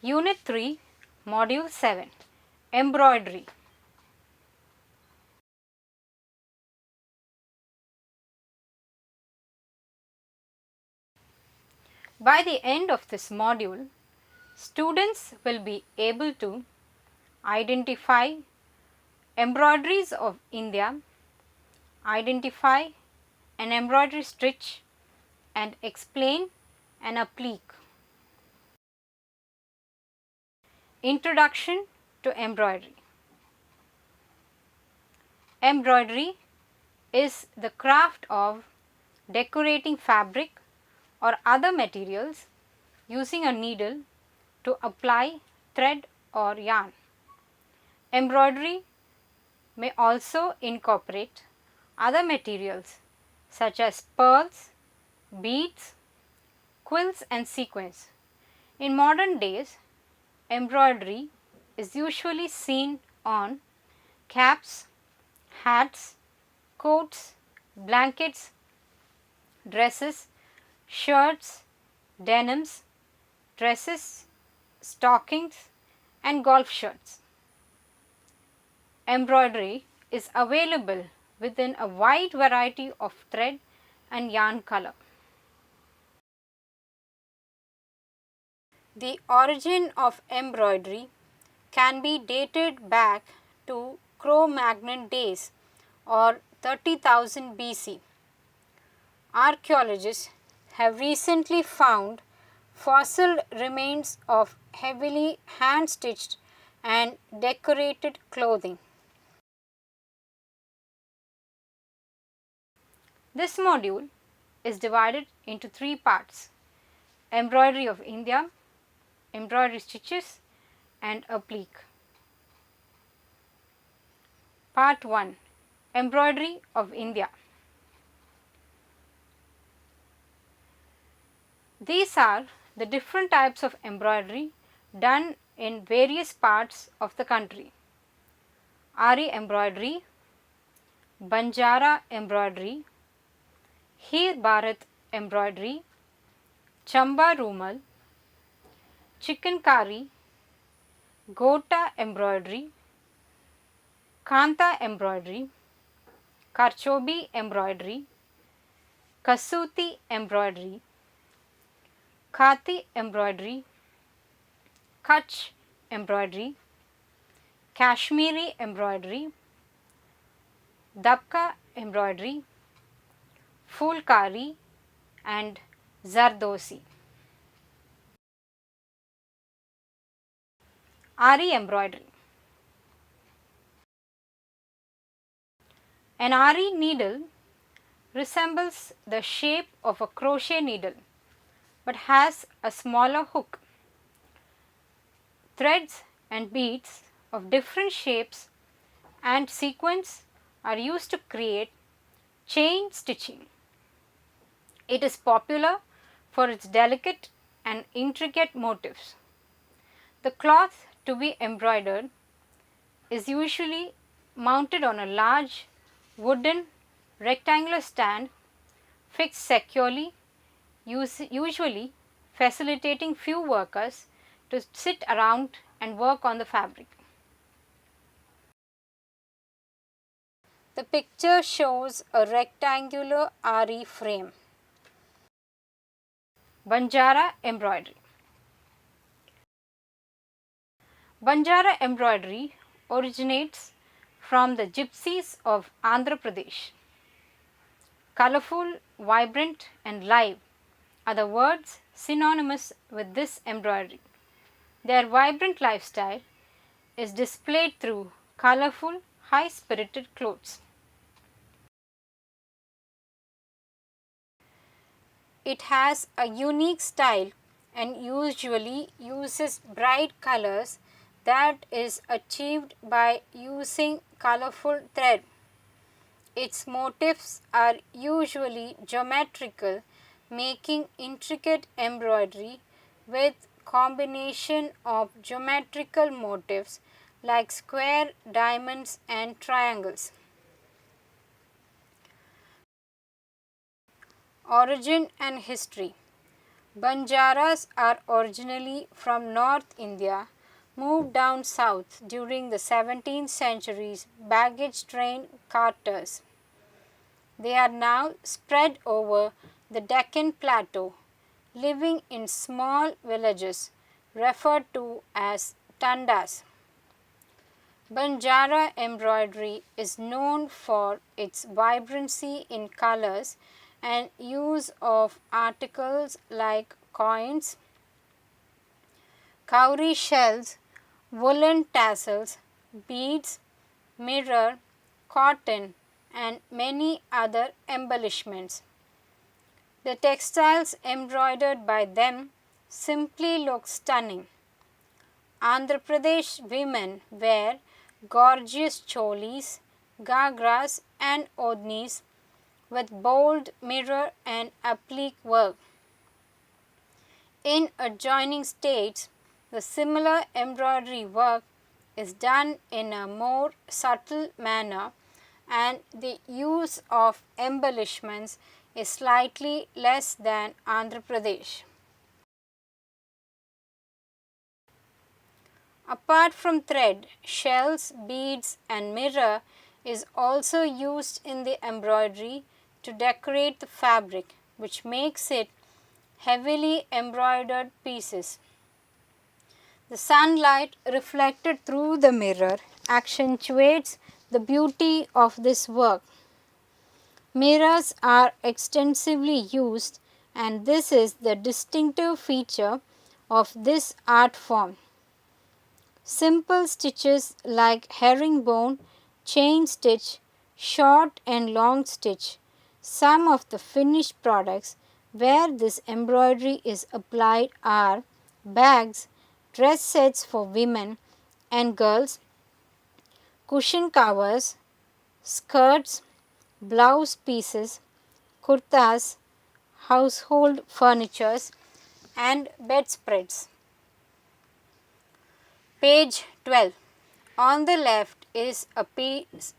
Unit 3, Module 7, Embroidery. By the end of this module, students will be able to identify embroideries of India, identify an embroidery stitch and explain an applique. Introduction to embroidery. Embroidery is the craft of decorating fabric or other materials using a needle to apply thread or yarn. Embroidery may also incorporate other materials such as pearls, beads, quills and sequins. In modern days, embroidery is usually seen on caps, hats, coats, blankets, dresses, shirts, denims, dresses, stockings and golf shirts. Embroidery is available within a wide variety of thread and yarn color. The origin of embroidery can be dated back to Cro-Magnon days or 30,000 BC. Archaeologists have recently found fossil remains of heavily hand-stitched and decorated clothing. This module is divided into 3 parts: embroidery of India, embroidery stitches and applique. Part 1, Embroidery of India. These are the different types of embroidery done in various parts of the country: Ari embroidery, Banjara embroidery, Heer Bharat embroidery, Chamba Rumal, Chikankari, Gota embroidery, Kanta embroidery, Karchobi embroidery, Kasuti embroidery, Khati embroidery, Kutch embroidery, Kashmiri embroidery, Dabka embroidery, Fulkari and Zardosi. Ari embroidery. An Ari needle resembles the shape of a crochet needle but has a smaller hook. Threads and beads of different shapes and sequins are used to create chain stitching. It is popular for its delicate and intricate motifs. The cloth to be embroidered is usually mounted on a large wooden rectangular stand fixed securely, usually facilitating few workers to sit around and work on the fabric. The picture shows a rectangular Ari frame. Banjara embroidery. Banjara embroidery originates from the gypsies of Andhra Pradesh. Colorful, vibrant and live are the words synonymous with this embroidery. Their vibrant lifestyle is displayed through colorful, high-spirited clothes. It has a unique style and usually uses bright colors that is achieved by using colorful thread. Its motifs are usually geometrical, making intricate embroidery with combination of geometrical motifs like square, diamonds and triangles. Origin and history. Banjaras are originally from North India, moved down south during the 17th century's baggage train carters. They are now spread over the Deccan Plateau, living in small villages referred to as tandas. Banjara embroidery is known for its vibrancy in colors and use of articles like coins, cowrie shells, woolen tassels, beads, mirror, cotton, and many other embellishments. The textiles embroidered by them simply look stunning. Andhra Pradesh women wear gorgeous cholis, gagras, and odhnis with bold mirror and applique work. In adjoining states, the similar embroidery work is done in a more subtle manner and the use of embellishments is slightly less than Andhra Pradesh. Apart from thread, shells, beads, and mirror is also used in the embroidery to decorate the fabric, which makes it heavily embroidered pieces. The sunlight reflected through the mirror accentuates the beauty of this work. Mirrors are extensively used, and this is the distinctive feature of this art form. Simple stitches like herringbone, chain stitch, short and long stitch, some of the finished products where this embroidery is applied are bags, dress sets for women and girls, cushion covers, skirts, blouse pieces, kurtas, household furnitures, and bedspreads. Page 12. On the left is a piece.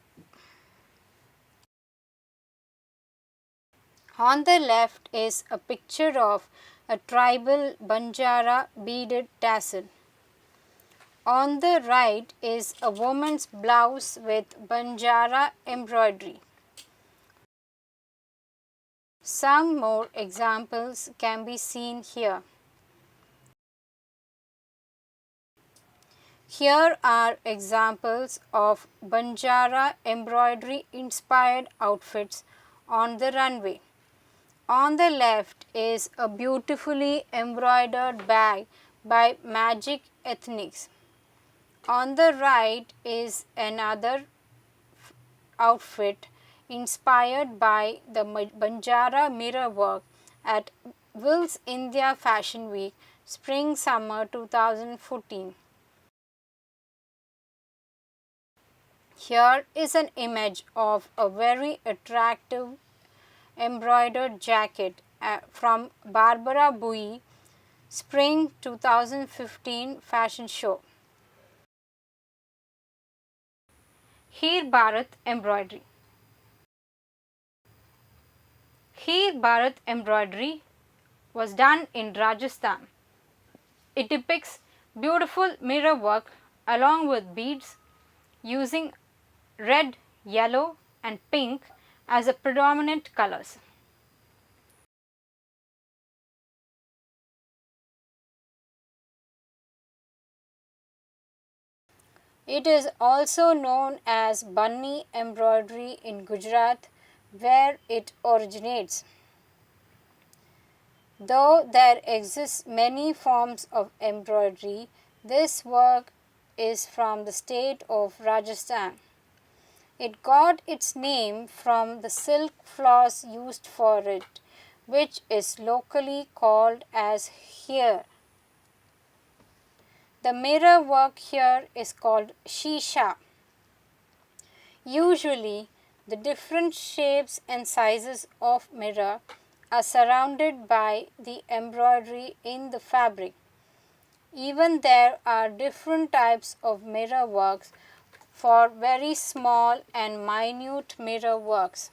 On the left is a picture of a tribal Banjara beaded tassel. On the right is a woman's blouse with Banjara embroidery. Some more examples can be seen here. Here are examples of Banjara embroidery inspired outfits on the runway. On the left is a beautifully embroidered bag by Magic Ethnics. On the right is another outfit inspired by the Banjara mirror work at Wills India Fashion Week Spring Summer 2014. Here is an image of a very attractive embroidered jacket from Barbara Bui Spring 2015 fashion show. Heer Bharat embroidery. Heer Bharat embroidery was done in Rajasthan. It depicts beautiful mirror work along with beads using red, yellow, and pink as the predominant colors. It is also known as Bunny embroidery in Gujarat, where it originates. Though there exist many forms of embroidery, this work is from the state of Rajasthan. It got its name from the silk floss used for it, which is locally called as heer. The mirror work here is called shisha. Usually, the different shapes and sizes of mirror are surrounded by the embroidery in the fabric. Even there are different types of mirror works for very small and minute mirror works.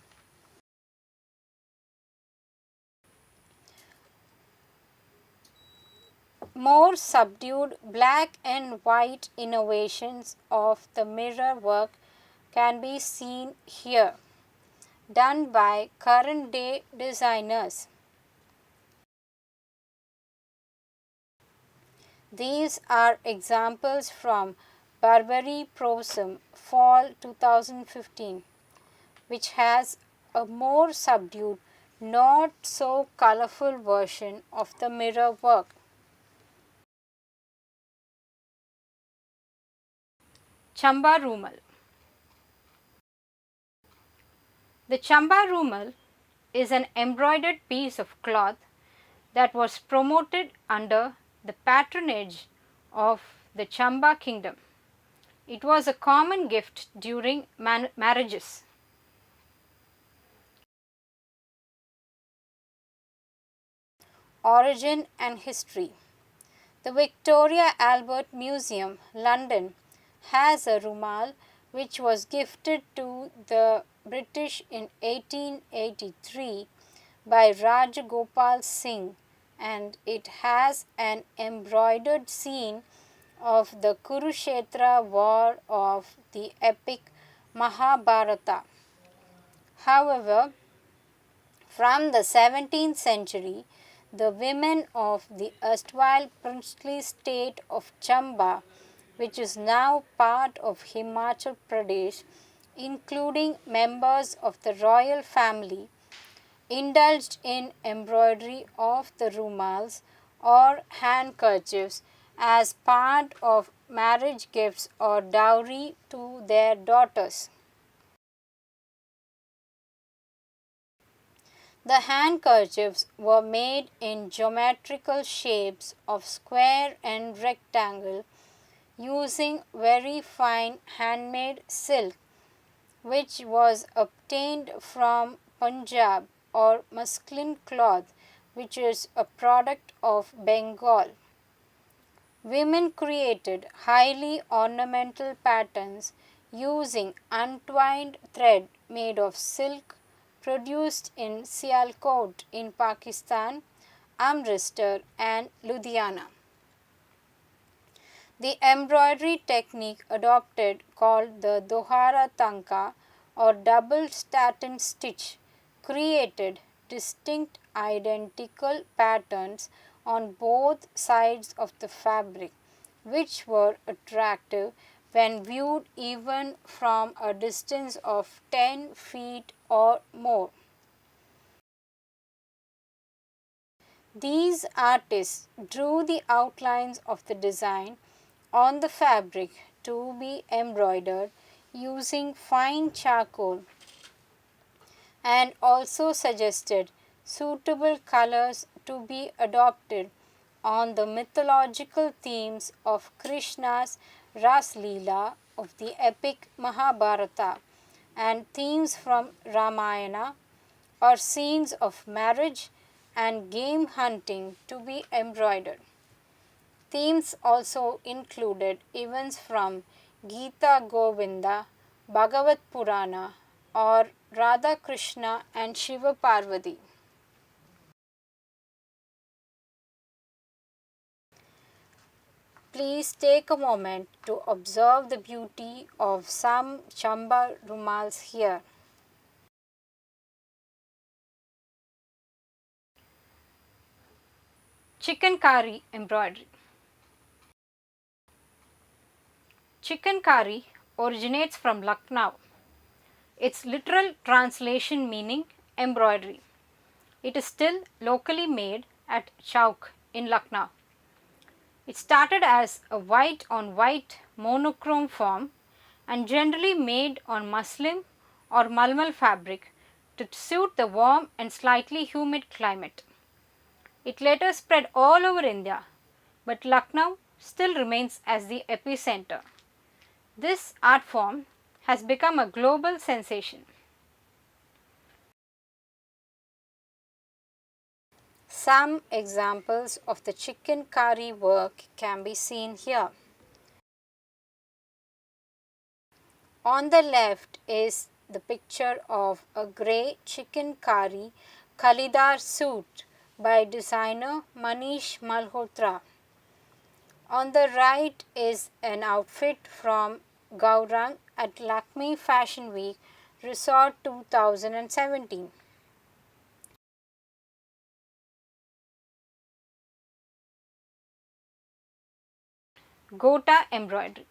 more subdued black and white innovations of the mirror work can be seen here, done by current day designers. These are examples from Burberry Prosom Fall 2015, which has a more subdued, not so colorful version of the mirror work. Chamba Rumal. The Chamba Rumal is an embroidered piece of cloth that was promoted under the patronage of the Chamba kingdom. It was a common gift during marriages. Origin and history. The Victoria Albert Museum, London, has a rumal which was gifted to the British in 1883 by Rajagopal Singh, and it has an embroidered scene of the Kurukshetra war of the epic Mahabharata. However, from the 17th century, the women of the erstwhile princely state of Chamba, which is now part of Himachal Pradesh, including members of the royal family, indulged in embroidery of the rumals or handkerchiefs as part of marriage gifts or dowry to their daughters. The handkerchiefs were made in geometrical shapes of square and rectangle using very fine handmade silk, which was obtained from Punjab, or muslin cloth, which is a product of Bengal. Women created highly ornamental patterns using untwined thread made of silk produced in Sialkot in Pakistan, Amritsar, and Ludhiana. The embroidery technique adopted, called the Dohara Tanka or double satin stitch, created distinct identical patterns on both sides of the fabric, which were attractive when viewed even from a distance of 10 feet or more. These artists drew the outlines of the design on the fabric to be embroidered using fine charcoal, and also suggested suitable colors to be adopted on the mythological themes of Krishna's Ras Leela of the epic Mahabharata and themes from Ramayana, or scenes of marriage and game hunting to be embroidered. Themes also included events from Gita Govinda, Bhagavat Purana, or Radha Krishna and Shiva Parvati. Please take a moment to observe the beauty of some Chamba rumals here. Chikankari embroidery. Chikankari originates from Lucknow. Its literal translation meaning embroidery. It is still locally made at Chowk in Lucknow. It started as a white on white monochrome form and generally made on muslin or malmal fabric to suit the warm and slightly humid climate. It later spread all over India, but Lucknow still remains as the epicenter. This art form has become a global sensation. Some examples of the chikankari work can be seen here. On the left is the picture of a grey chikankari Kalidar suit by designer Manish Malhotra. On the right is an outfit from Gaurang at Lakme Fashion Week Resort 2017. Gota embroidery.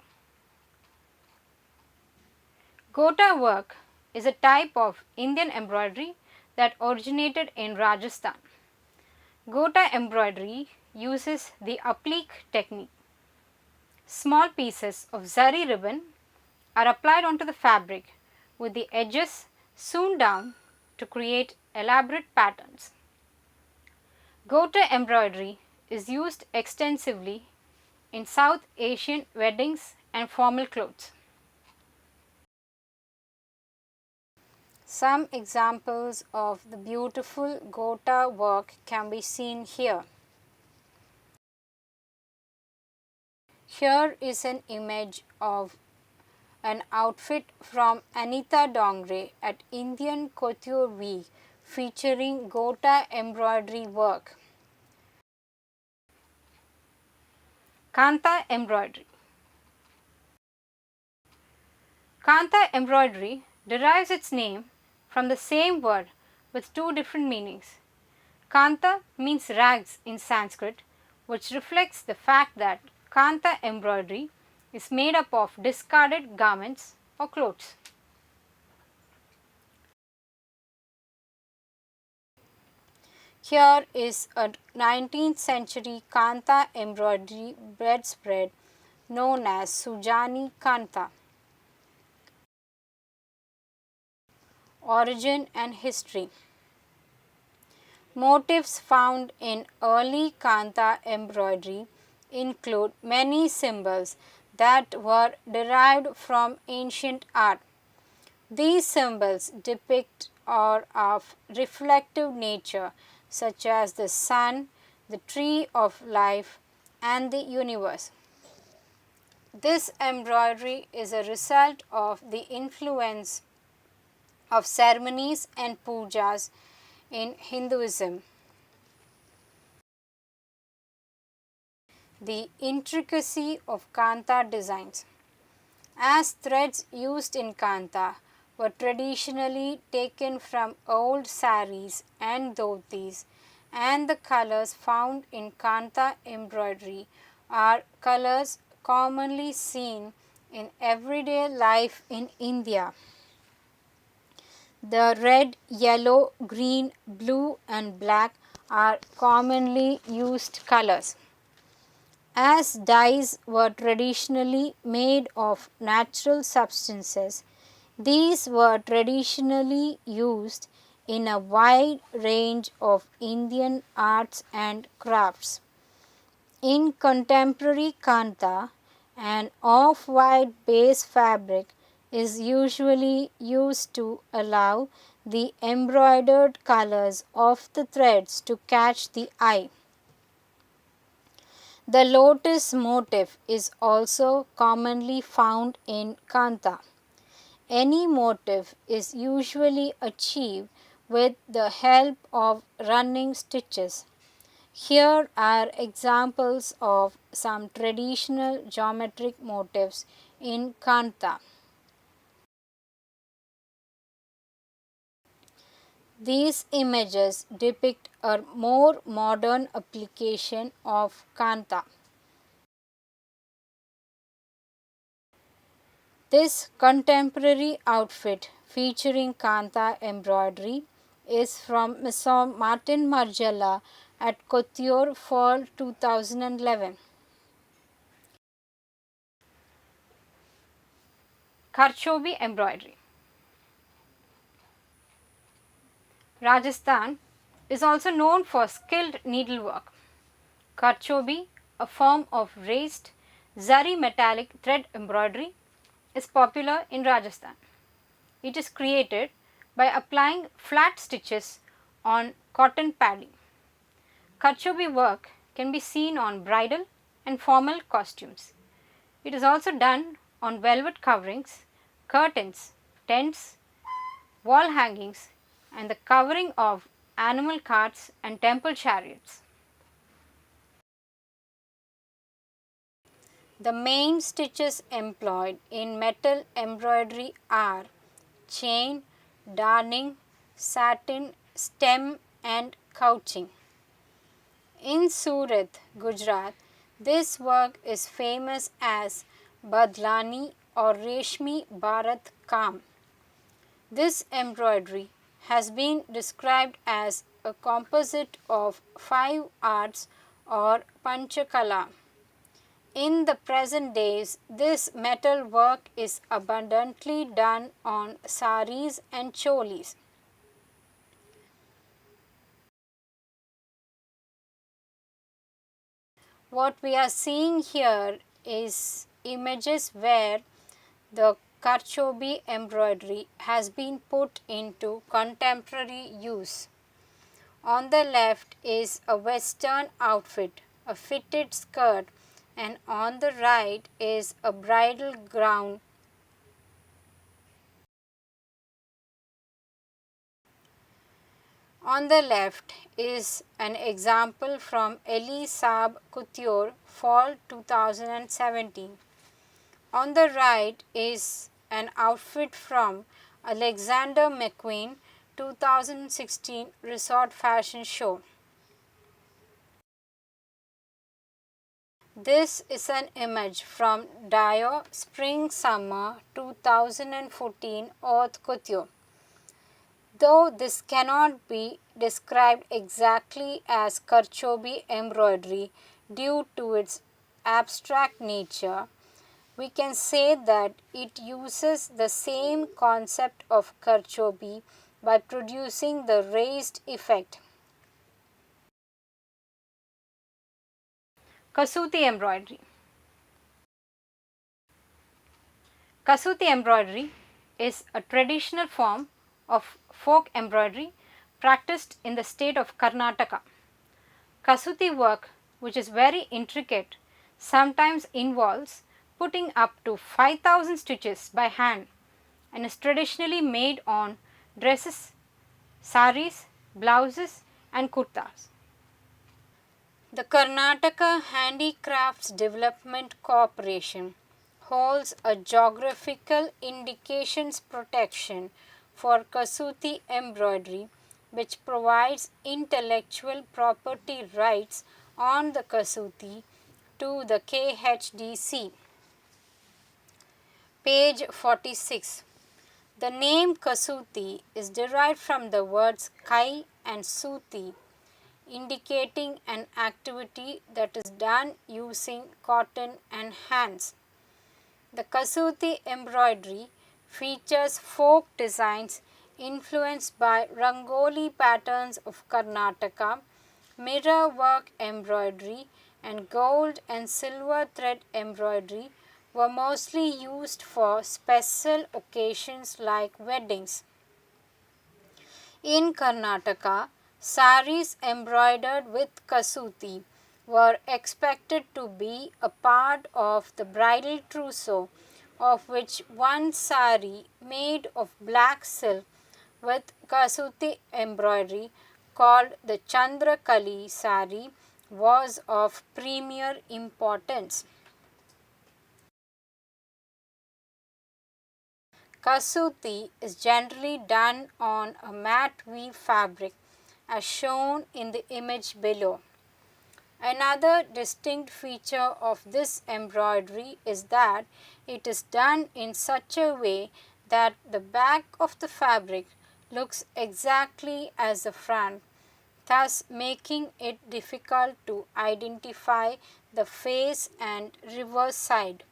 Gota work is a type of Indian embroidery that originated in Rajasthan. Gota embroidery uses the applique technique. Small pieces of zari ribbon are applied onto the fabric with the edges sewn down to create elaborate patterns. Gota embroidery is used extensively in South Asian weddings and formal clothes. Some examples of the beautiful Gota work can be seen here. Here is an image of an outfit from Anita Dongre at Indian Couture Week featuring Gota embroidery work. Kantha embroidery. Kantha embroidery derives its name from the same word with two different meanings. Kantha means rags in Sanskrit, which reflects the fact that Kantha embroidery is made up of discarded garments or clothes. Here is a 19th century Kantha embroidery bedspread known as Sujani Kantha. Origin and history. Motifs found in early Kantha embroidery include many symbols that were derived from ancient art. These symbols depict or of reflective nature such as the sun, the tree of life and the universe. This embroidery is a result of the influence of ceremonies and pujas in Hinduism. The intricacy of Kantha designs. As threads used in Kantha were traditionally taken from old saris and dhotis, and the colors found in Kantha embroidery are colors commonly seen in everyday life in India. The red, yellow, green, blue and black are commonly used colors. As dyes were traditionally made of natural substances, these were traditionally used in a wide range of Indian arts and crafts. In contemporary Kantha, an off-white base fabric is usually used to allow the embroidered colors of the threads to catch the eye. The lotus motif is also commonly found in Kantha. Any motif is usually achieved with the help of running stitches. Here are examples of some traditional geometric motifs in Kantha. These images depict a more modern application of Kantha. This contemporary outfit featuring Kantha embroidery is from Maison Martin Margiela at Couture Fall 2011. Karchobi embroidery. Rajasthan is also known for skilled needlework. Karchobi, a form of raised zari metallic thread embroidery, is popular in Rajasthan. It is created by applying flat stitches on cotton padding. Karchobi work can be seen on bridal and formal costumes. It is also done on velvet coverings, curtains, tents, wall hangings and the covering of animal carts and temple chariots. The main stitches employed in metal embroidery are chain, darning, satin, stem and couching. In Surat, Gujarat, this work is famous as Badlani or Reshmi Bharat Kam. This embroidery has been described as a composite of 5 arts or Panchakala. In the present days, this metal work is abundantly done on saris and cholis. What we are seeing here is images where the Karchobi embroidery has been put into contemporary use. On the left is a western outfit, a fitted skirt, and on the right is a bridal gown. On the left is an example from Elie Saab Couture Fall 2017. On the right is an outfit from Alexander McQueen 2016 Resort Fashion Show. This is an image from Dior Spring Summer 2014 Haute Couture. Though this cannot be described exactly as Karchobi embroidery due to its abstract nature, we can say that it uses the same concept of Karchobi by producing the raised effect. Kasuti embroidery. Kasuti embroidery is a traditional form of folk embroidery practiced in the state of Karnataka. Kasuti work, which is very intricate, sometimes involves putting up to 5,000 stitches by hand and is traditionally made on dresses, saris, blouses and kurtas. The Karnataka Handicrafts Development Corporation holds a geographical indications protection for Kasuti embroidery, which provides intellectual property rights on the Kasuti to the KHDC. Page 46. The name Kasuti is derived from the words Kai and Suti, indicating an activity that is done using cotton and hands. The Kasuti embroidery features folk designs influenced by Rangoli patterns of Karnataka, mirror work embroidery and gold and silver thread embroidery were mostly used for special occasions like weddings. In Karnataka, saris embroidered with Kasuti were expected to be a part of the bridal trousseau, of which one sari made of black silk with Kasuti embroidery called the Chandrakali sari was of premier importance. Kasuti is generally done on a matte weave fabric as shown in the image below. Another distinct feature of this embroidery is that it is done in such a way that the back of the fabric looks exactly as the front, thus making it difficult to identify the face and reverse side.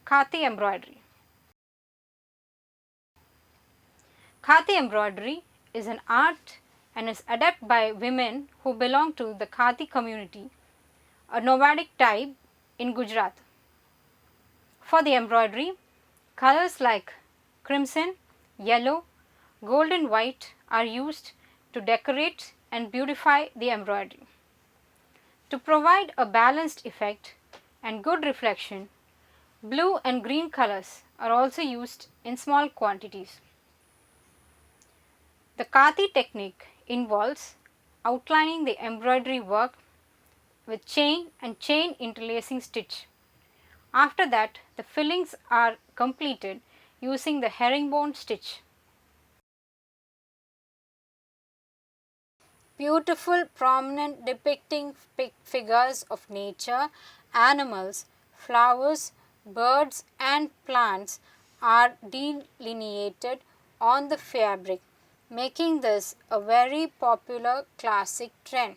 Khati embroidery. Khati embroidery is an art and is adapted by women who belong to the Khati community, a nomadic tribe in Gujarat. For the embroidery, colors like crimson, yellow, gold and white are used to decorate and beautify the embroidery. To provide a balanced effect and good reflection, blue and green colors are also used in small quantities. The Khati technique involves outlining the embroidery work with chain and chain interlacing stitch. After that, the fillings are completed using the herringbone stitch. Beautiful prominent depicting figures of nature, animals, flowers, birds and plants are delineated on the fabric, making this a very popular classic trend.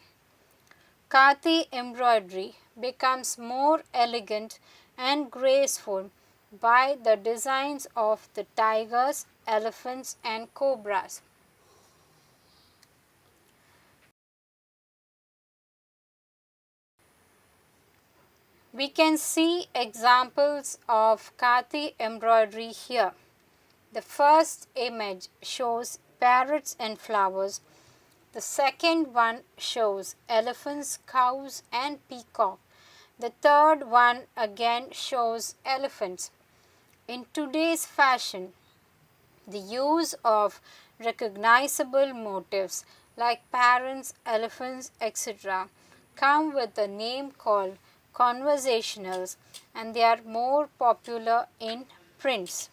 Kathi embroidery becomes more elegant and graceful by the designs of the tigers, elephants and cobras. We can see examples of Kathi embroidery here. The first image shows parrots and flowers. The second one shows elephants, cows and peacock. The third one again shows elephants. In today's fashion, the use of recognizable motifs like parrots, elephants, etc. come with a name called conversationals and they are more popular in prints.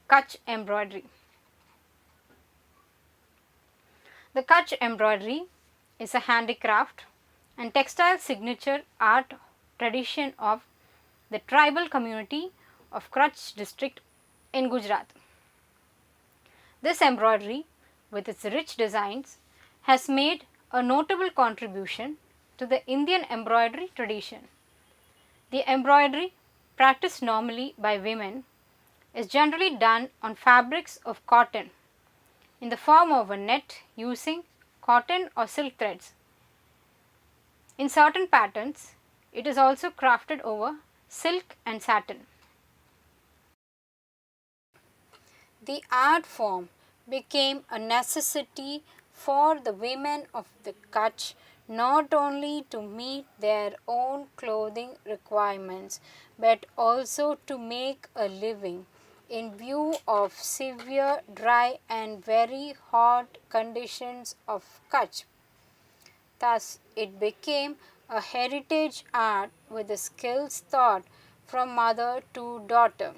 Kutch embroidery. The Kutch embroidery is a handicraft and textile signature art tradition of the tribal community of Kutch district in Gujarat. This embroidery, with its rich designs, has made a notable contribution to the Indian embroidery tradition. The embroidery, practiced normally by women, is generally done on fabrics of cotton in the form of a net using cotton or silk threads. In certain patterns, it is also crafted over silk and satin. The art form became a necessity for the women of the Kutch not only to meet their own clothing requirements but also to make a living in view of severe dry and very hot conditions of Kutch. Thus, it became a heritage art with the skills taught from mother to daughter.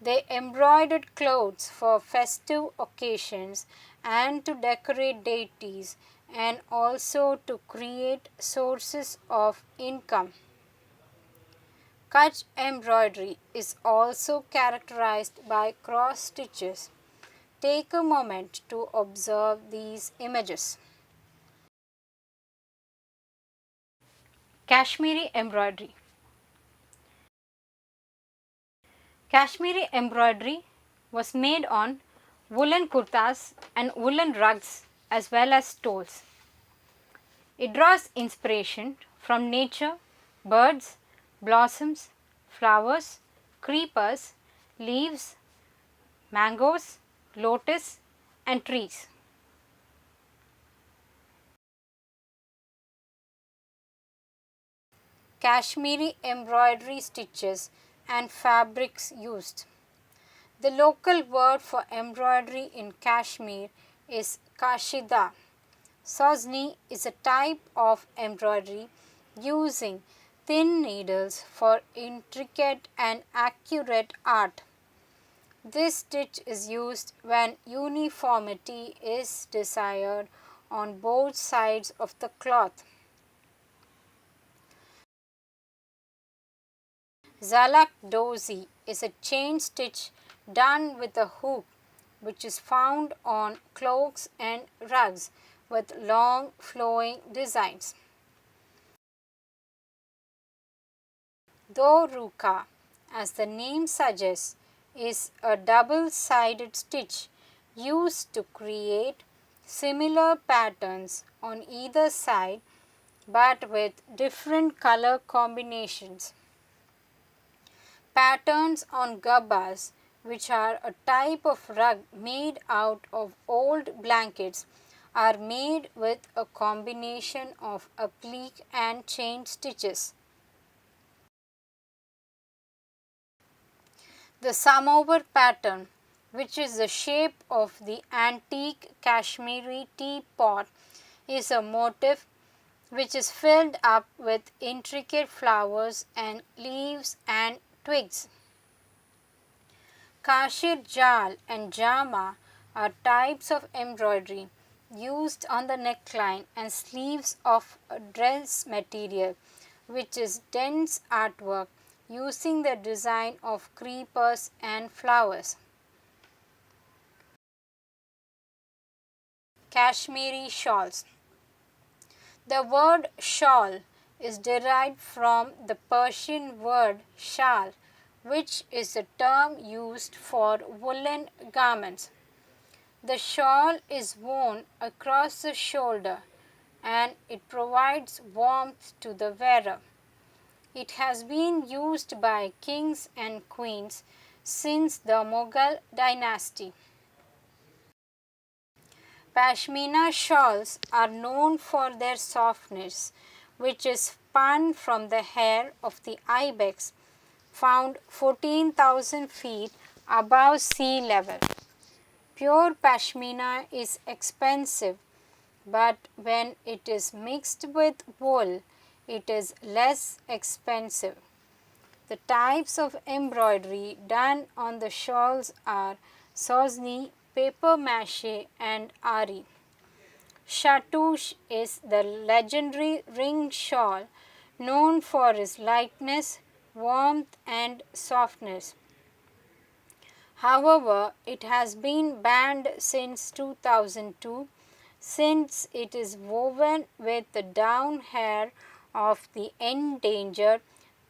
They embroidered clothes for festive occasions and to decorate deities and also to create sources of income. Kutch embroidery is also characterized by cross stitches. Take a moment to observe these images. Kashmiri embroidery. Kashmiri embroidery was made on woolen kurtas and woolen rugs as well as stoles. It draws inspiration from nature, birds, blossoms, flowers, creepers, leaves, mangoes, lotus and trees. Kashmiri embroidery stitches and fabrics used. The local word for embroidery in Kashmir is kashida. Sazni is a type of embroidery using thin needles for intricate and accurate art. This stitch is used when uniformity is desired on both sides of the cloth. Zalak dozi is a chain stitch done with a hook which is found on cloaks and rugs with long flowing designs. Doruka, as the name suggests, is a double-sided stitch used to create similar patterns on either side but with different color combinations. Patterns on gabbas, which are a type of rug made out of old blankets, are made with a combination of applique and chain stitches. The samovar pattern, which is the shape of the antique Kashmiri teapot, is a motif which is filled up with intricate flowers and leaves and twigs. Kashir jal and jama are types of embroidery used on the neckline and sleeves of a dress material, which is dense artwork using the design of creepers and flowers. Kashmiri shawls. The word shawl is derived from the Persian word shal, which is a term used for woolen garments. The shawl is worn across the shoulder and it provides warmth to the wearer. It has been used by kings and queens since the Mughal dynasty. Pashmina shawls are known for their softness, which is spun from the hair of the ibex, found 14,000 feet above sea level. Pure pashmina is expensive, but when it is mixed with wool, it is less expensive. The types of embroidery done on the shawls are Sazni, paper mache, and ari. Chatouche is the legendary ring shawl known for its lightness, warmth, and softness. However, it has been banned since 2002 since it is woven with the down hair of the endangered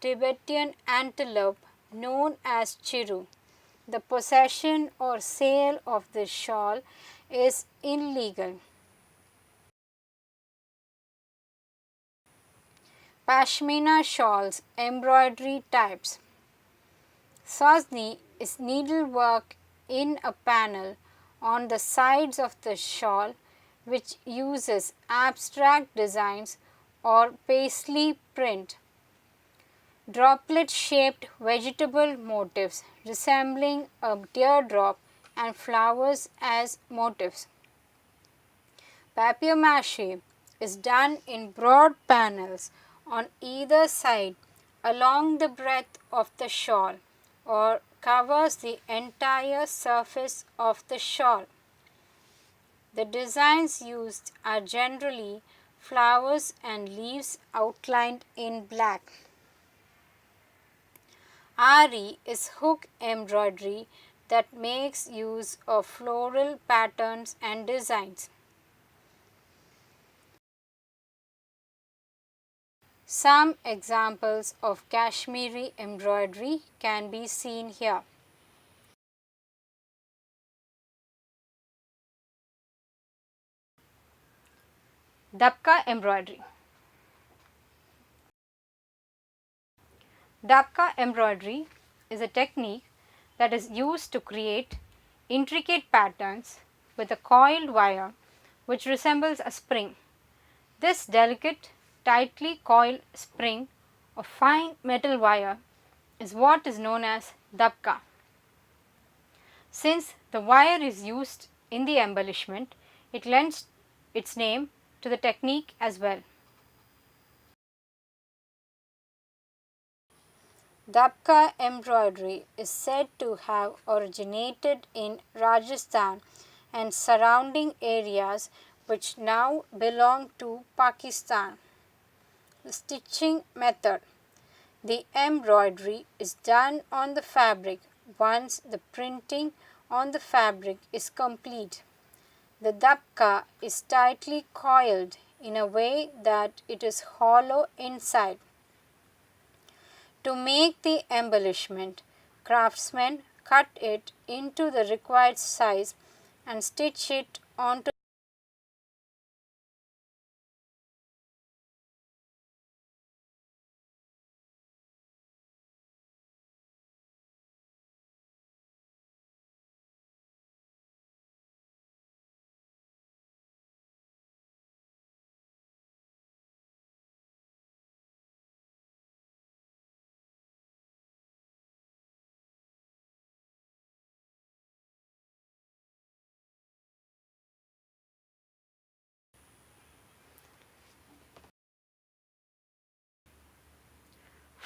Tibetan antelope known as chiru. The possession or sale of this shawl is illegal. Pashmina shawls embroidery types. Sazni is needlework in a panel on the sides of the shawl which uses abstract designs or paisley print. Droplet shaped vegetable motifs resembling a teardrop and flowers as motifs. Papier mâché is done in broad panels on either side along the breadth of the shawl or covers the entire surface of the shawl. The designs used are generally flowers and leaves outlined in black. Ari is hook embroidery that makes use of floral patterns and designs. Some examples of Kashmiri embroidery can be seen here. Dabka embroidery. Dabka embroidery is a technique that is used to create intricate patterns with a coiled wire which resembles a spring. This delicate, tightly coiled spring of fine metal wire is what is known as dabka. Since the wire is used in the embellishment, it lends its name to the technique as well. Dabka embroidery is said to have originated in Rajasthan and surrounding areas which now belong to Pakistan. The stitching method. The embroidery is done on the fabric once the printing on the fabric is complete. The dabka is tightly coiled in a way that it is hollow inside. To make the embellishment, craftsmen cut it into the required size and stitch it onto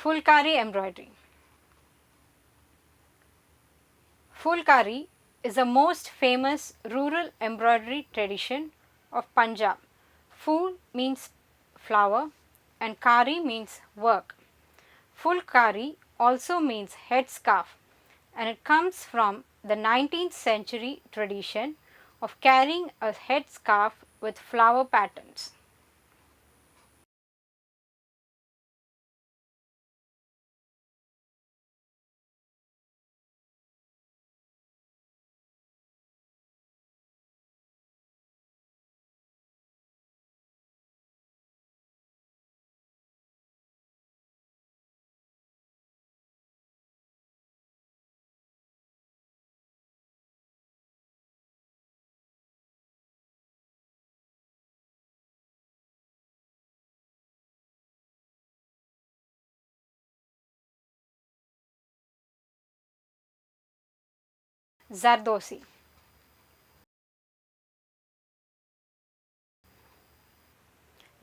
Fulkari embroidery. Fulkari is the most famous rural embroidery tradition of Punjab. Ful means flower and kari means work. Fulkari also means headscarf, and it comes from the 19th century tradition of carrying a headscarf with flower patterns. Zardosi.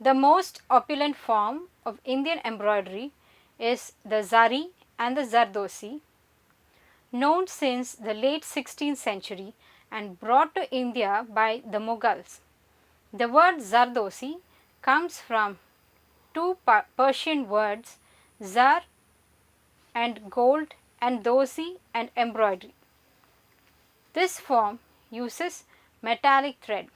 The most opulent form of Indian embroidery is the zari and the zardosi, known since the late 16th century and brought to India by the Mughals. The word zardosi comes from two Persian words, zar and gold and dosi and embroidery. This form uses metallic thread.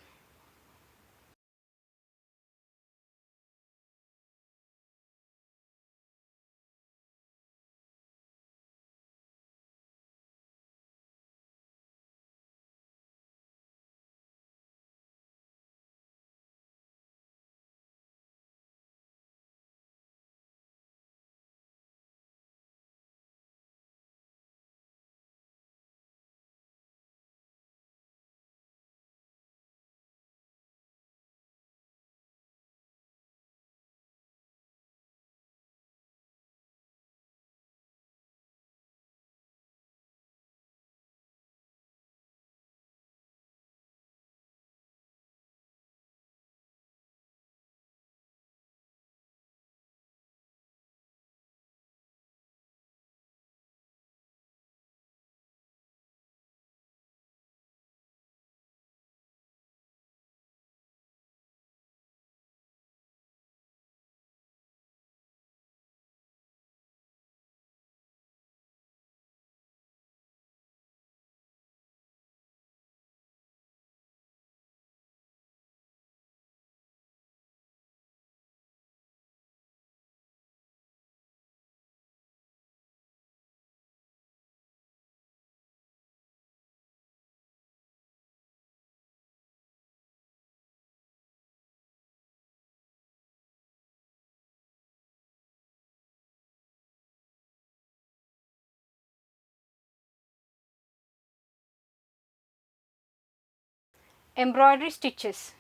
Embroidery stitches.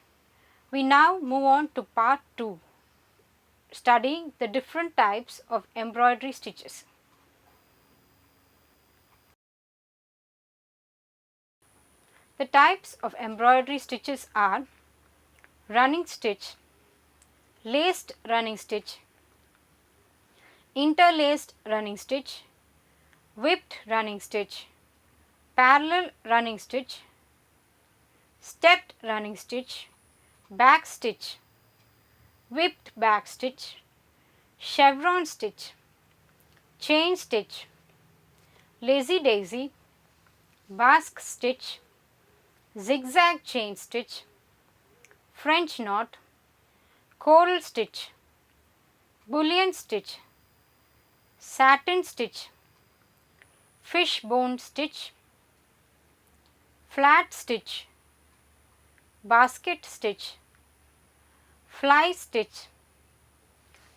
We now move on to part 2, studying the different types of embroidery stitches. The types of embroidery stitches are running stitch, laced running stitch, interlaced running stitch, whipped running stitch, parallel running stitch, stepped running stitch, back stitch, whipped back stitch, chevron stitch, chain stitch, lazy daisy, basque stitch, zigzag chain stitch, French knot, coral stitch, bullion stitch, satin stitch, fishbone stitch, flat stitch, basket stitch, fly stitch,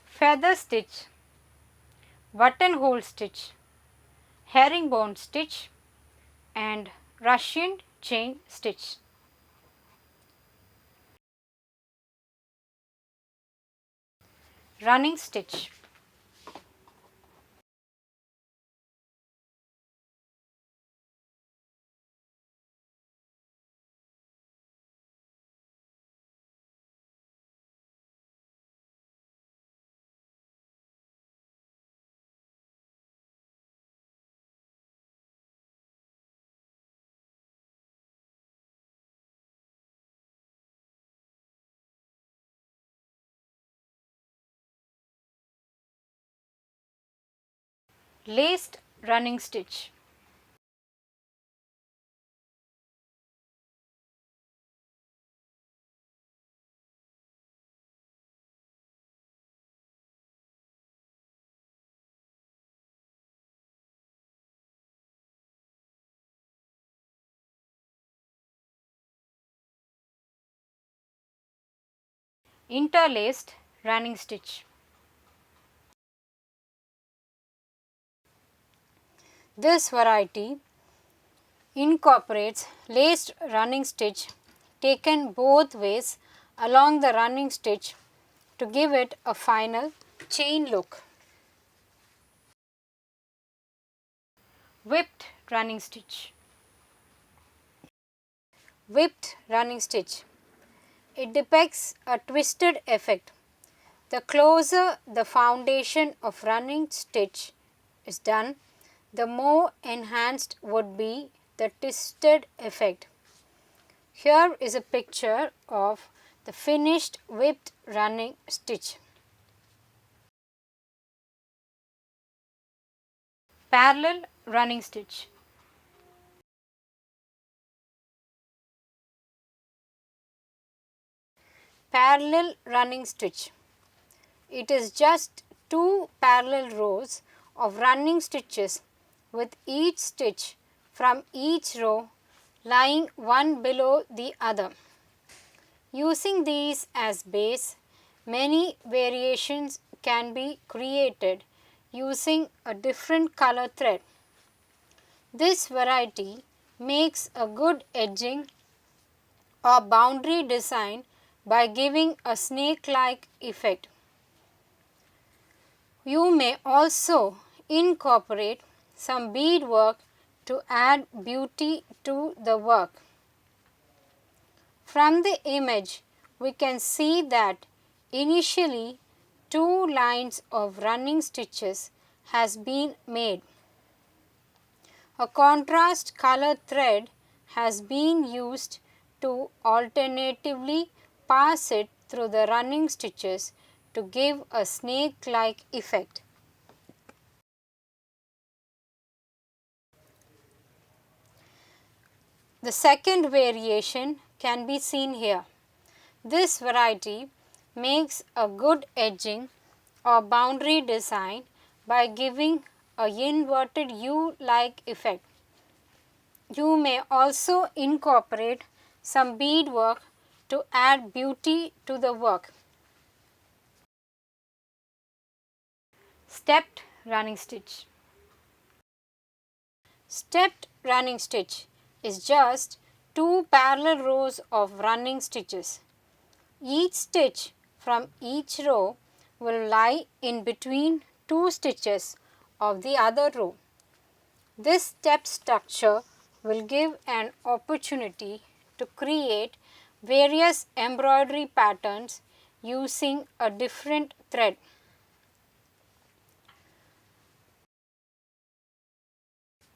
feather stitch, buttonhole stitch, herringbone stitch and Russian chain stitch. Running stitch. Laced running stitch. Interlaced running stitch. This variety incorporates laced running stitch taken both ways along the running stitch to give it a final chain look. Whipped running stitch. Whipped running stitch. It depicts a twisted effect. The closer the foundation of running stitch is done, the more enhanced would be the twisted effect. Here is a picture of the finished whipped running stitch. Parallel running stitch. Parallel running stitch. It is just two parallel rows of running stitches with each stitch from each row lying one below the other. Using these as base, many variations can be created using a different color thread. This variety makes a good edging or boundary design by giving a snake-like effect. You may also incorporate some beadwork to add beauty to the work. From the image, we can see that initially two lines of running stitches has been made. A contrast color thread has been used to alternatively pass it through the running stitches to give a snake-like effect. The second variation can be seen here. This variety makes a good edging or boundary design by giving a inverted U-like effect. You may also incorporate some beadwork to add beauty to the work. Stepped running stitch. Stepped running stitch is just two parallel rows of running stitches. Each stitch from each row will lie in between two stitches of the other row. This step structure will give an opportunity to create various embroidery patterns using a different thread.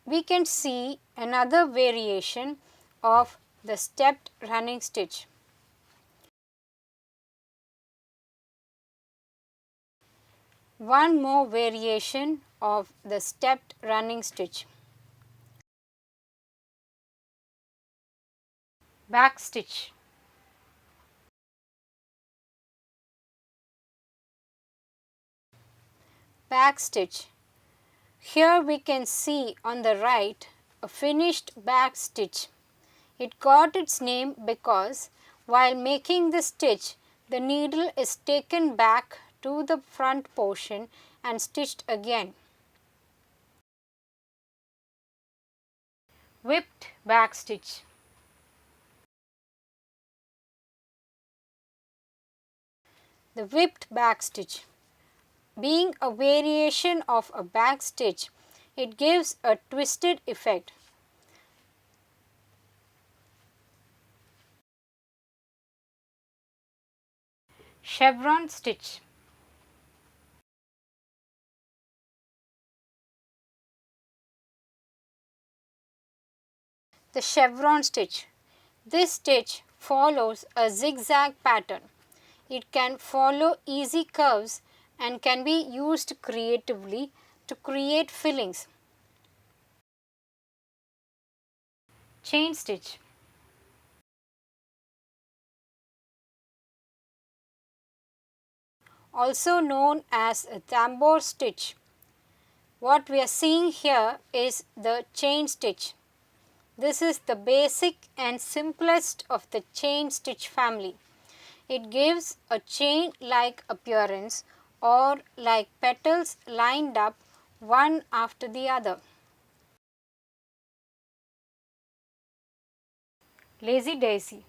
We can see another variation of the stepped running stitch. One more variation of the stepped running stitch. Back stitch. Back stitch. Here we can see on the right a finished back stitch. It got its name because while making the stitch, the needle is taken back to the front portion and stitched again. Whipped back stitch. The whipped back stitch. Being a variation of a back stitch, it gives a twisted effect. Chevron stitch. The chevron stitch. This stitch follows a zigzag pattern. It can follow easy curves and can be used creatively to create fillings. Chain stitch. Also known as a tambour stitch. What we are seeing here is the chain stitch. This is the basic and simplest of the chain stitch family. It gives a chain-like appearance or like petals lined up one after the other. Lazy daisy.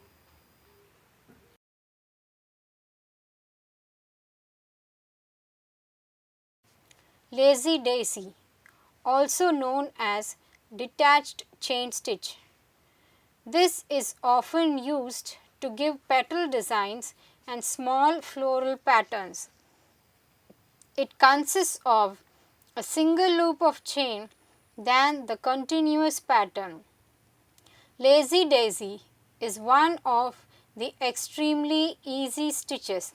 Lazy daisy, also known as detached chain stitch. This is often used to give petal designs and small floral patterns. It consists of a single loop of chain than the continuous pattern. Lazy daisy is one of the extremely easy stitches.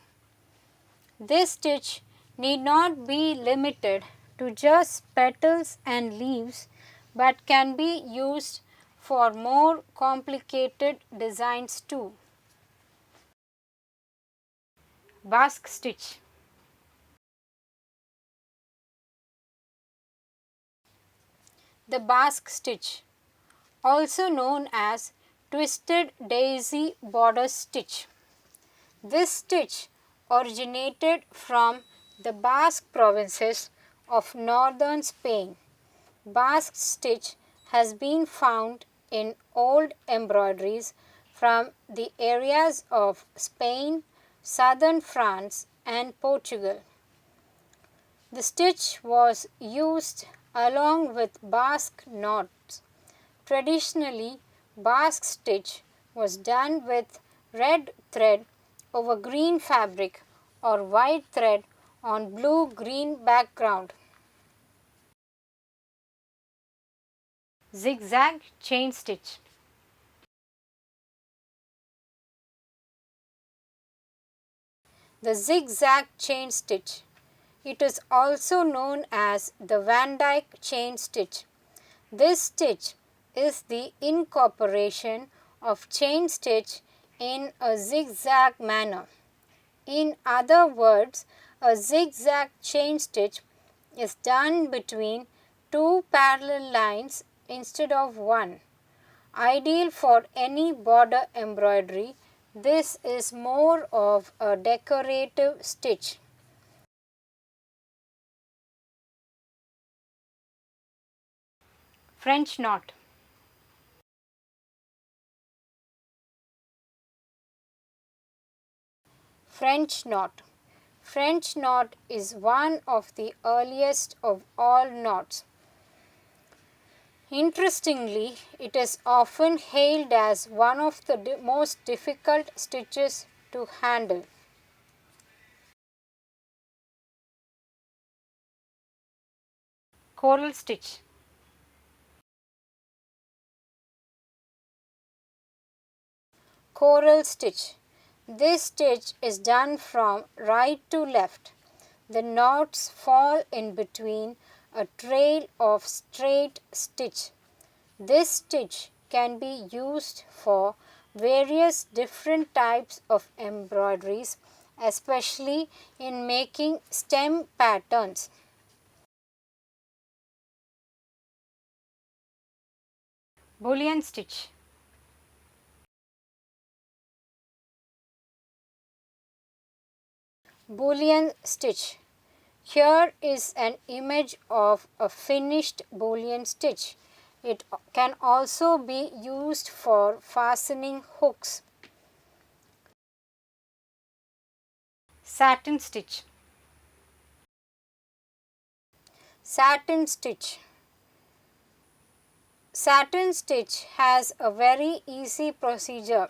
This stitch need not be limited to just petals and leaves but can be used for more complicated designs too. Basque stitch. The basque stitch, also known as twisted daisy border stitch. This stitch originated from the Basque provinces of northern Spain. Basque stitch has been found in old embroideries from the areas of Spain, southern France and Portugal. The stitch was used along with Basque knots. Traditionally, Basque stitch was done with red thread over green fabric or white thread on blue-green background. Zigzag chain stitch. The zigzag chain stitch. It is also known as the Van Dyck chain stitch. This stitch is the incorporation of chain stitch in a zigzag manner. In other words, a zigzag chain stitch is done between two parallel lines instead of one. Ideal for any border embroidery, this is more of a decorative stitch. French knot. French knot. French knot is one of the earliest of all knots. Interestingly, it is often hailed as one of the most difficult stitches to handle. Coral stitch. Coral stitch. This stitch is done from right to left. The knots fall in between a trail of straight stitch. This stitch can be used for various different types of embroideries, especially in making stem patterns. Bullion stitch. Bullion stitch. Here is an image of a finished bullion stitch. It can also be used for fastening hooks. Satin stitch. Satin stitch. Satin stitch has a very easy procedure.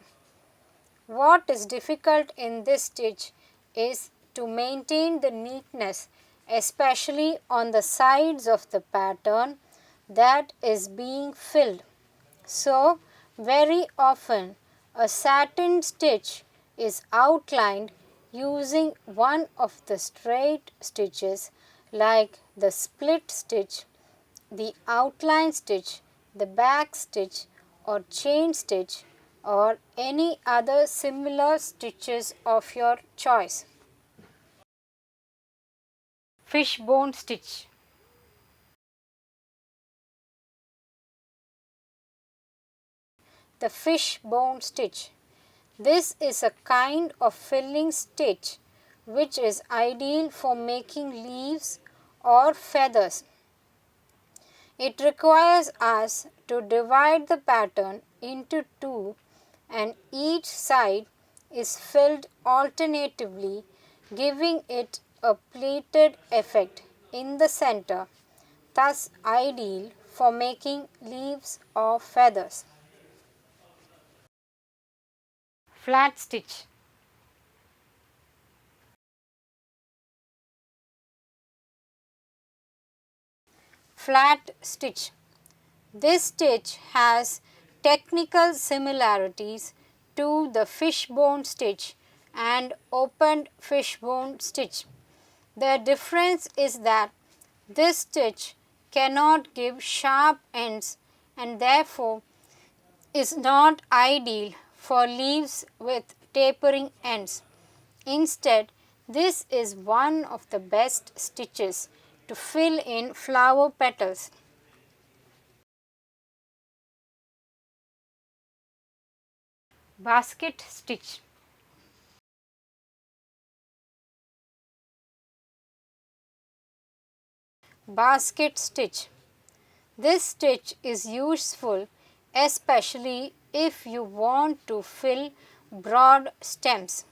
What is difficult in this stitch is to maintain the neatness, especially on the sides of the pattern that is being filled. So, very often a satin stitch is outlined using one of the straight stitches like the split stitch, the outline stitch, the back stitch or chain stitch, or any other similar stitches of your choice. Fishbone stitch. The fishbone stitch. This is a kind of filling stitch which is ideal for making leaves or feathers. It requires us to divide the pattern into two and each side is filled alternatively, giving it a pleated effect in the center, thus ideal for making leaves or feathers. Flat stitch. Flat stitch. This stitch has technical similarities to the fishbone stitch and opened fishbone stitch. The difference is that this stitch cannot give sharp ends and therefore is not ideal for leaves with tapering ends. Instead, this is one of the best stitches to fill in flower petals. Basket stitch. Basket stitch. This stitch is useful especially if you want to fill broad stems.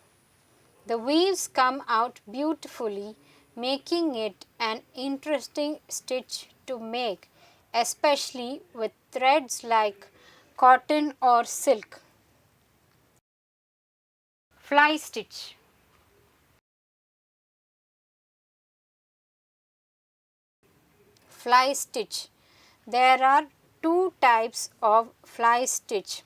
The weaves come out beautifully, making it an interesting stitch to make, especially with threads like cotton or silk. Fly stitch. Fly stitch. There are two types of fly stitch.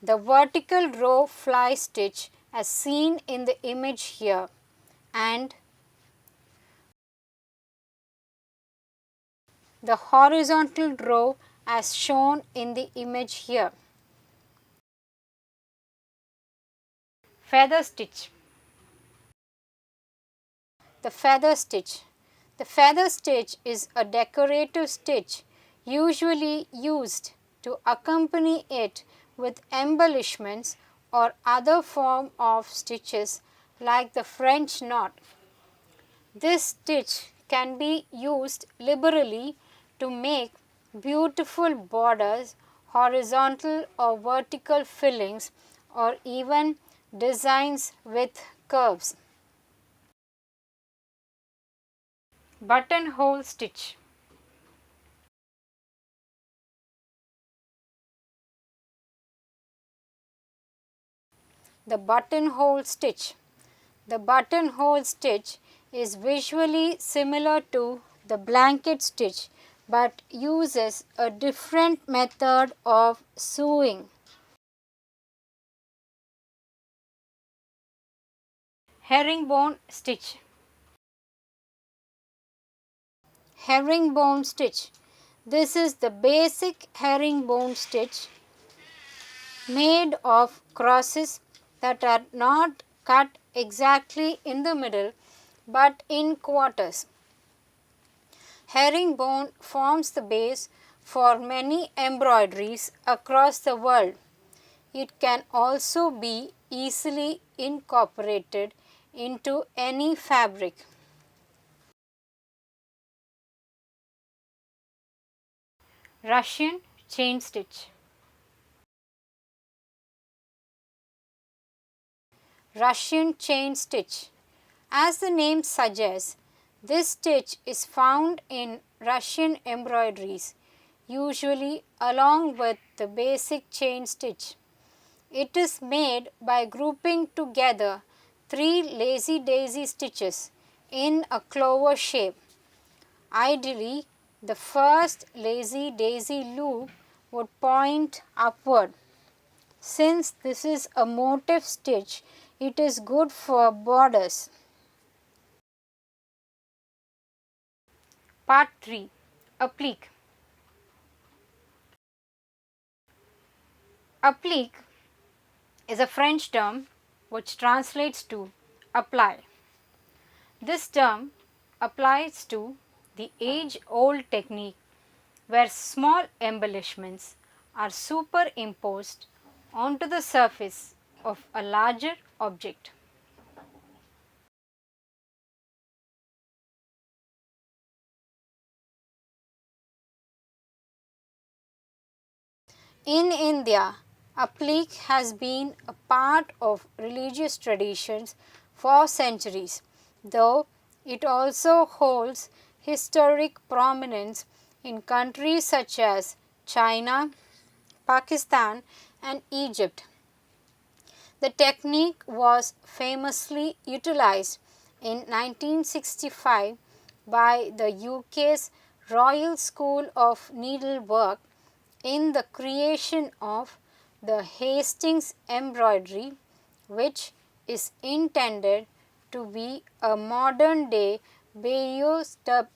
The vertical row fly stitch as seen in the image here and the horizontal row as shown in the image here. Feather stitch. The feather stitch. The feather stitch is a decorative stitch usually used to accompany it with embellishments or other form of stitches like the French knot. This stitch can be used liberally to make beautiful borders, horizontal or vertical fillings, or even designs with curves. Buttonhole stitch. The buttonhole stitch. The buttonhole stitch is visually similar to the blanket stitch but uses a different method of sewing. Herringbone stitch. Herringbone stitch. This is the basic herringbone stitch made of crosses that are not cut exactly in the middle but in quarters. Herringbone forms the base for many embroideries across the world. It can also be easily incorporated into any fabric. Russian chain stitch. Russian chain stitch. As the name suggests, this stitch is found in Russian embroideries, usually along with the basic chain stitch. It is made by grouping together 3 lazy daisy stitches in a clover shape. Ideally, the first lazy daisy loop would point upward. Since this is a motif stitch, It is good for borders. Part 3. Applique. Applique is a French term which translates to apply. This term applies to the age-old technique where small embellishments are superimposed onto the surface of a larger object. In India, applique has been a part of religious traditions for centuries, though it also holds historic prominence in countries such as China, Pakistan, and Egypt. The technique was famously utilized in 1965 by the UK's Royal School of Needlework in the creation of the Hastings embroidery, which is intended to be a modern day Bayeux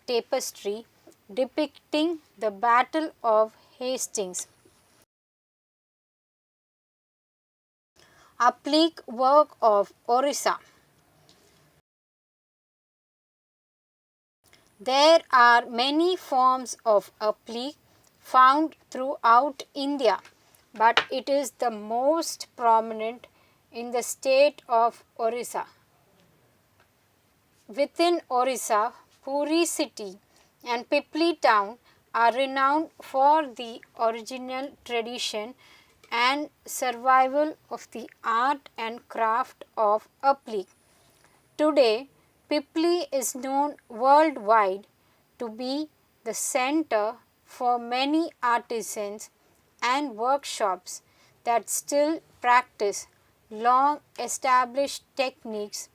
tapestry depicting the Battle of Hastings. Applique work of Orissa. There are many forms of applique found throughout India, but it is the most prominent in the state of Orissa. Within Orissa, Puri city and Pipli town are renowned for the original tradition and survival of the art and craft of applique. Today, Pipli is known worldwide to be the center for many artisans and workshops that still practice long established techniques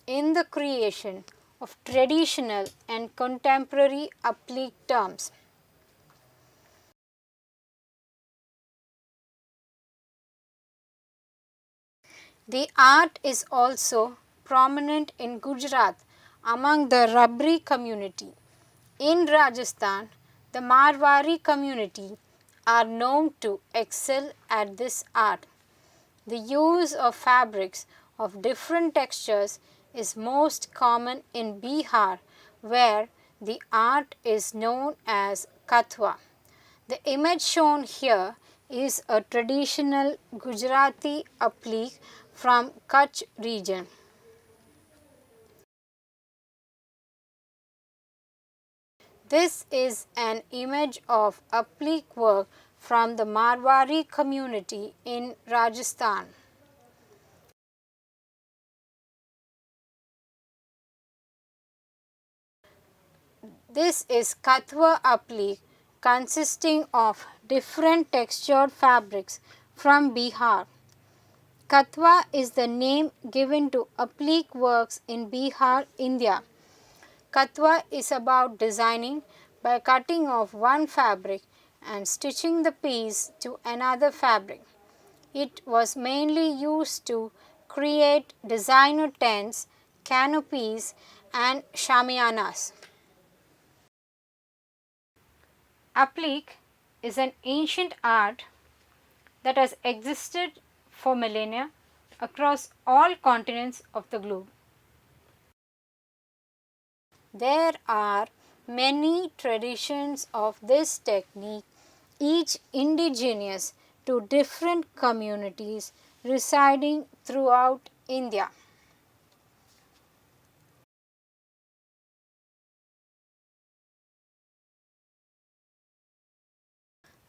in the creation of traditional and contemporary applique terms. The art is also prominent in Gujarat among the Rabri community. In Rajasthan, the Marwari community are known to excel at this art. The use of fabrics of different textures is most common in Bihar, where the art is known as Kathwa. The image shown here is a traditional Gujarati applique from Kutch region. This is an image of applique work from the Marwari community in Rajasthan. This is Kathwa applique consisting of different textured fabrics from Bihar. Kathwa is the name given to applique works in Bihar, India. Kathwa is about designing by cutting off one fabric and stitching the piece to another fabric. It was mainly used to create designer tents, canopies, and shamianas. Applique is an ancient art that has existed for millennia across all continents of the globe. There are many traditions of this technique, each indigenous to different communities residing throughout India.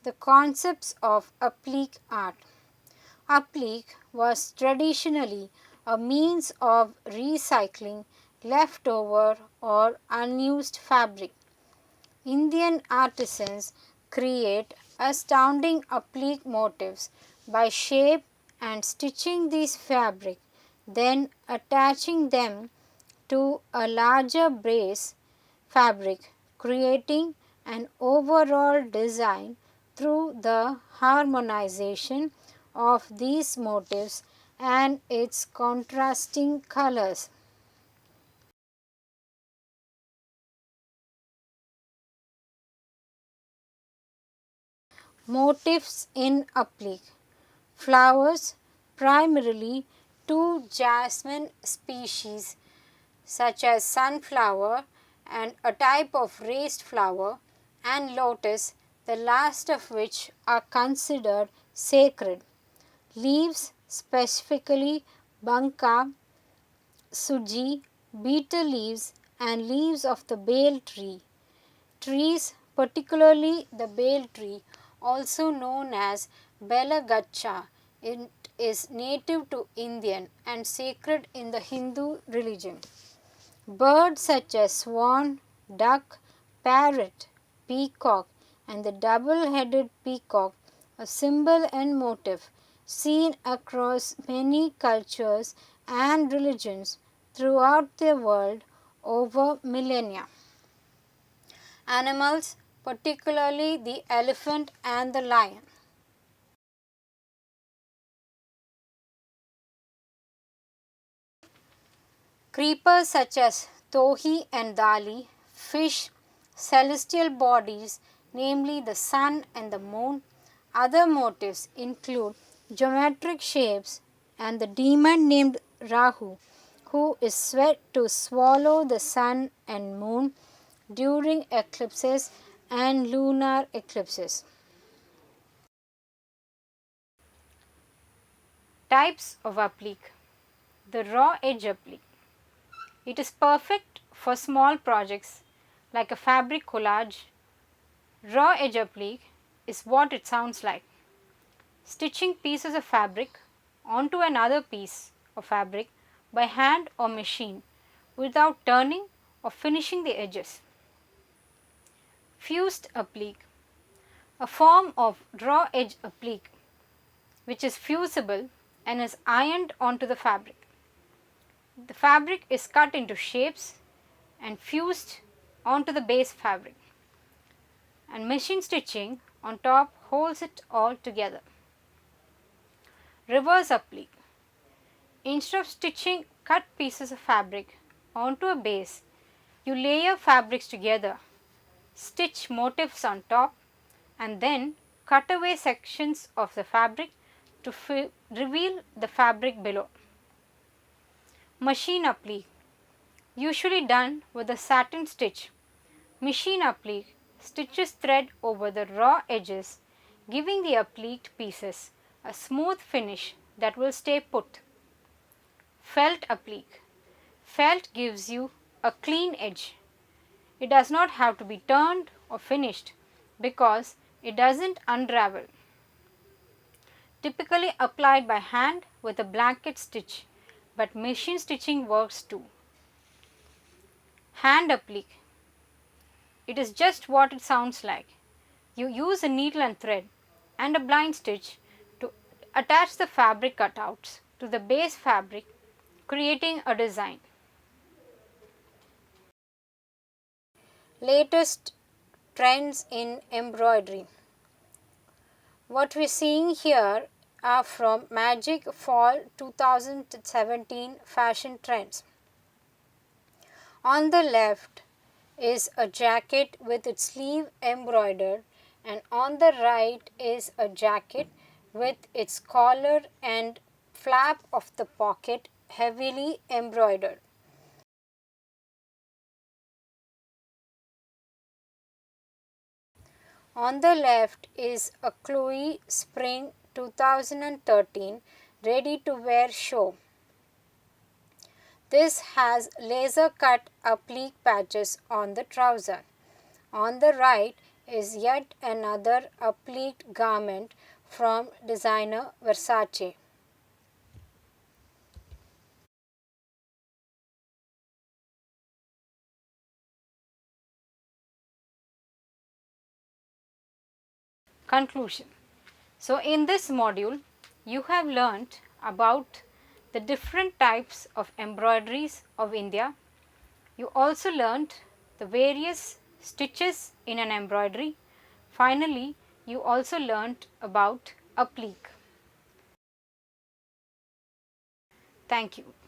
The concepts of applique art. Applique was traditionally a means of recycling leftover or unused fabric. Indian artisans create astounding applique motifs by shape and stitching these fabric, then attaching them to a larger base fabric, creating an overall design through the harmonization of these motifs and its contrasting colors. Motifs in applique. Flowers, primarily two jasmine species such as sunflower and a type of raised flower, and lotus, the last of which are considered sacred. Leaves, specifically banka, suji, betel leaves, and leaves of the bale tree. Trees, particularly the bale tree, also known as Belagacha, it is native to India and sacred in the Hindu religion. Birds such as swan, duck, parrot, peacock, and the double-headed peacock, a symbol and motif seen across many cultures and religions throughout the world over millennia. Animals, particularly the elephant and the lion. Creepers such as tohi and dali, fish, celestial bodies, namely the sun and the moon. Other motifs include geometric shapes and the demon named Rahu, who is said to swallow the sun and moon during eclipses and lunar eclipses. Types of applique. The raw edge applique. It is perfect for small projects like a fabric collage. Raw edge applique is what it sounds like. Stitching pieces of fabric onto another piece of fabric by hand or machine without turning or finishing the edges. Fused applique. A form of raw edge applique which is fusible and is ironed onto the fabric. The fabric is cut into shapes and fused onto the base fabric, and machine stitching on top holds it all together. Reverse applique. Instead of stitching cut pieces of fabric onto a base, you layer fabrics together, stitch motifs on top, and then cut away sections of the fabric to reveal the fabric below. Machine applique, usually done with a satin stitch. Machine applique stitches thread over the raw edges, giving the appliqued pieces a smooth finish that will stay put. Felt applique. Felt gives you a clean edge. It does not have to be turned or finished because it doesn't unravel. Typically applied by hand with a blanket stitch, but machine stitching works too. Hand applique. It is just what it sounds like. You use a needle and thread and a blind stitch to attach the fabric cutouts to the base fabric, creating a design. Latest trends in embroidery. What we are seeing here are from Magic Fall 2017 fashion trends. On the left is a jacket with its sleeve embroidered, and on the right is a jacket with its collar and flap of the pocket heavily embroidered. On the left is a Chloe Spring 2013 ready to wear show. This has laser cut applique patches on the trouser. On the right is yet another appliqued garment from designer Versace. Conclusion. So, in this module, you have learnt about the different types of embroideries of India. You also learnt the various stitches in an embroidery. Finally, you also learnt about applique. Thank you.